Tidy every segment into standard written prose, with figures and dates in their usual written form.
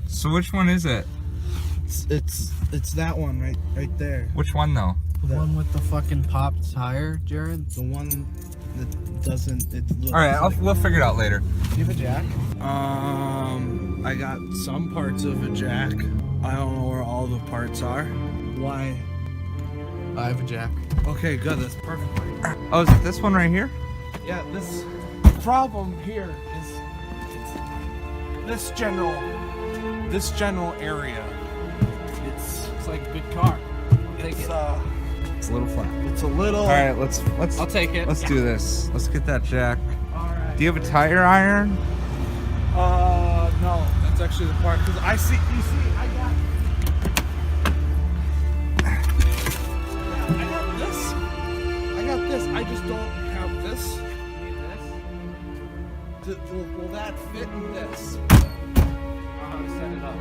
So which one is it? It's that one right there. Which one though? The one with the fucking popped tire, Jared? The one that doesn't. All right, we'll figure it out later. Do you have a jack? I got some parts of a jack. I don't know where all the parts are. Why? I have a jack. Okay, good. That's perfect. Oh, is it this one right here? Yeah, this problem here is this general area. It's like a good car. it's It's a little flat. it's a little. All right, let's. I'll take it. Let's do this. Let's get that jack. All right. Do you have a tire iron? No, that's actually the part because I see. You see, I got this. I got this. I just don't have this. Need this? Will that fit in this? How to set it up.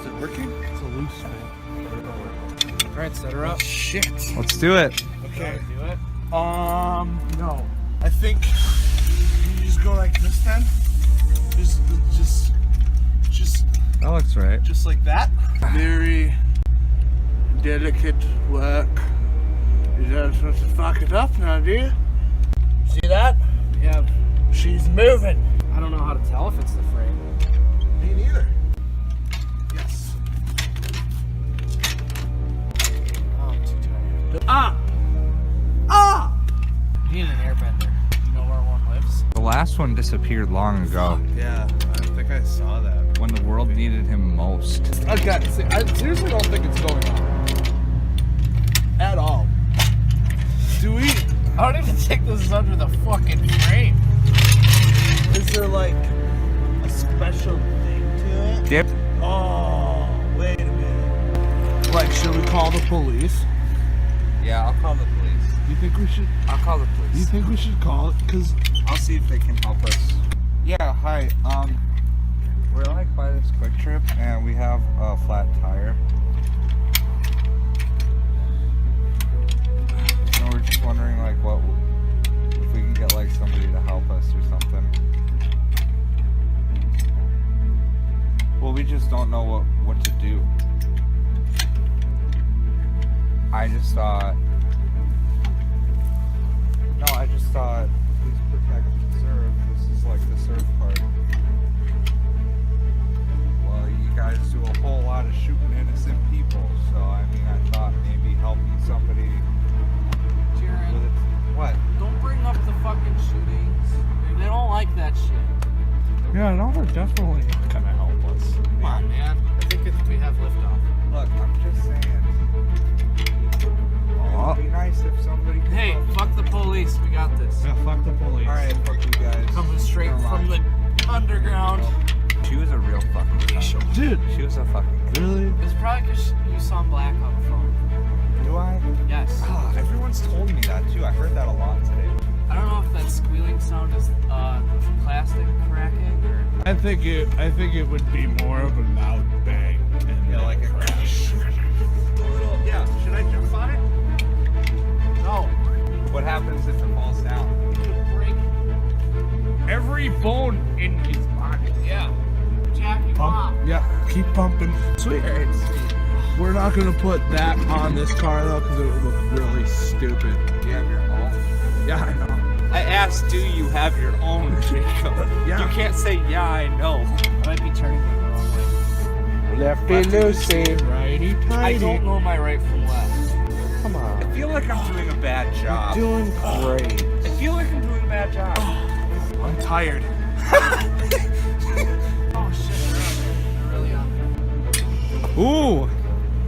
Is it working? It's a loose fit. Alright, set her up. Shit. Let's do it. Okay. Do it. No. I think you just go like this then. Just That looks right. just like that. Very delicate work. You don't supposed to fuck it up now, do you? See that? Yeah. She's moving. I don't know how to tell if it's the frame. Me neither. Yes. Oh, I'm too tired. Ah! You need an airbender. You know where one lives? The last one disappeared long ago Yeah, I think I saw that. when the world needed him most. Okay, see, I seriously don't think it's going on. At all. Do we? I don't even think this is under the fucking frame. Is there like a special thing to it? Dip. Oh, wait a minute. Like, should we call the police? Yeah, I'll call the police. You think we should? I'll call the police. You think we should call it? Cause I'll see if they can help us. Yeah, hi. We're like by this Quick Trip and we have a flat tire. And we're just wondering like if we can get like somebody to help us or something. Well, we just don't know what to do. I just thought please protect and serve. This is like the serve part. Well, you guys do a whole lot of shooting innocent people, so I mean, I thought maybe helping somebody Jared, with it. What? don't bring up the fucking shootings. They don't like that shit. yeah, no, they're definitely gonna help us. Come on, man. I think we have liftoff. Look, I'm just saying. It'd be nice if somebody could Hey, help. fuck the police. We got this. Yeah, fuck the police. Alright, fuck you guys. Coming straight Never from mind. the underground. She was a real fucking cunt. Dude, She was a fucking cunt. really? It's probably because you saw black on the phone. Do I? Yes. Ah, everyone's told me that too. I heard that a lot today. I don't know if that squealing sound is plastic cracking or. I think it would be more of a loud bang. And Yeah, like a crash. Yeah, should I jump on it? No. What happens if it falls down? It'll break. Every bone in his body. Yeah. Jackie, Pump. Yeah, keep pumping. Sweet. We're not gonna put that on this car though, because it would look really stupid. Do you have your own? Yeah, I know. I asked, do you have your own, Jacob? Yeah. You can't say, yeah, I know. I might be turning the wrong way. Lefty loosey, righty tighty. I don't know my right from left. Come on. I feel like I'm doing a bad job. Doing great. I feel like I'm doing a bad job. I'm tired. Oh shit, they're really on there.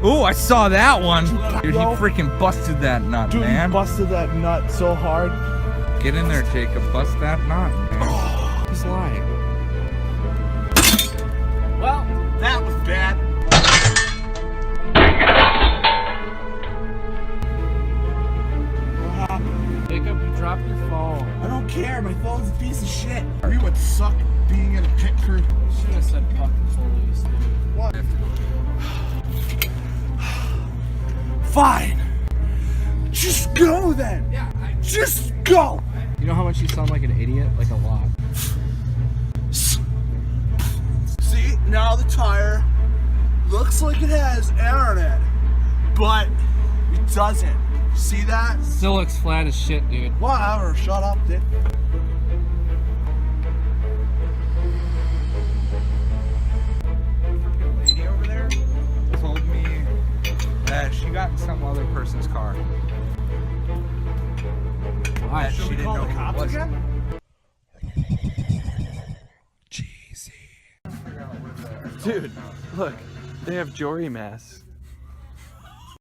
Ooh, I saw that one. Dude, he Yo. freaking busted that nut, Dude, man. you busted that nut so hard. Get in there, Jacob. Bust that nut, man. He's lying. Well, That was bad. What happened? Jacob, you dropped your phone. I don't care. My phone's a piece of shit. We would suck being in a pit crew. Should have said fuck the police, dude. What? Fine. Just go then. Yeah, Just go. You know how much you sound like an idiot? Like a lot. how the tire looks like it has air in it, but it doesn't. See that? Still looks flat as shit, dude. Whatever, shut up, dude. The lady over there told me that she got in some other person's car. Why? That she didn't know who it was. again? Cheesy. Dude, look, they have Jory masks.